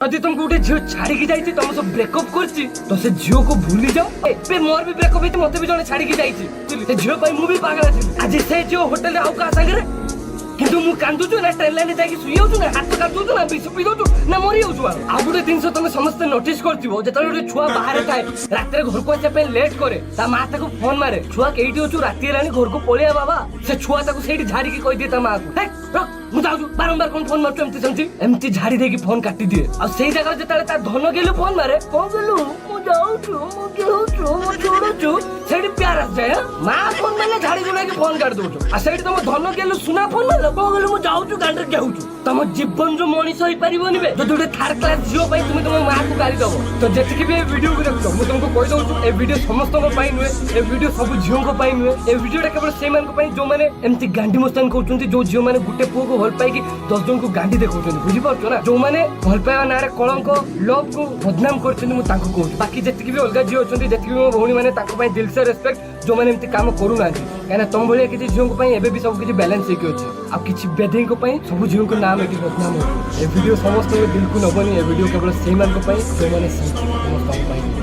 यदि तुमको गोटे झील छाड़ी जाइए तुम सब ब्रेकअप करछि तो से झील को भूली जाओ ए मोर भी ब्रेकअप होई मते भी जने छाड़ी जाइए से झील पाई मु भी पागल अछि आज से जो होटल रे आउ का संगे किंतु मु कांदु छु ना ट्रेन लाइन जाई सुई होछु ना हाथ कांदु छु ना बिस पी दउ ना मरी होछु आ गोटे दिन से तुम समस्त नोटिस करथिबो जेतले गोटे छुआ बाहर थाए रात रे घर को आसे पे लेट करे ता मां ताको फोन मारे छुआ केइटी होछु राती रानी घर को पळिया बाबा से छुआ ताको सेठी झाड़ी की कहि दे ता मां को हे रख मु जाऊ बारंबार कोन फोन मारछु एमती झाड़ी देकी फोन काटी दिए आ सेही जगह जेतले ता धन गेलु फोन मारे को गेलु मु जाऊ छु मु गेउ छु मु छोड़ू छु सेठी प्यार आ जाय मां फोन माने झाड़ी जुना की फोन काट दउ छु आ सेठी तुम धन गेलु सुना फोन मारे को गेलु मु जाऊ छु गांडर गेउ छु तम जीवन जो मनीष होई परिबोनी बे जो दुडे थर्ड क्लास जियो पई तुम तुम मां को गाली दबो तो जेतिकी भी वीडियो को देखो मु तुमको कहि दउ छु ए वीडियो समस्त को पाई नुए ए वीडियो सब जियो को पाई नुए ए वीडियोटा केवल से मान को पाई जो माने एमती गांडी मस्तान कहउछंती जो जियो माने गुटे पु को भल पाई कि 10 जन को गांडी देखउछंती बुझी पाछो ना जो माने भल पाइबा नारे कलंक लव को बदनाम करछंती मु तांको कहउछु बाकी जेतिकी भी अलगा जियो अछंती जेतिकी भी मो भौणी माने तांको पाई दिल से रिस्पेक्ट जो माने एमती काम करू नांती काना तुम भलिया किछि जियो को पाई एबे भी सब किछि बैलेंस हेकि अछि आ किछि बेधे को पाई सब जियो को नाम एटी बदनाम हो ए वीडियो समस्त दिल को नबनी ए वीडियो केवल सेही मान को पाई जो माने समस्त को पाई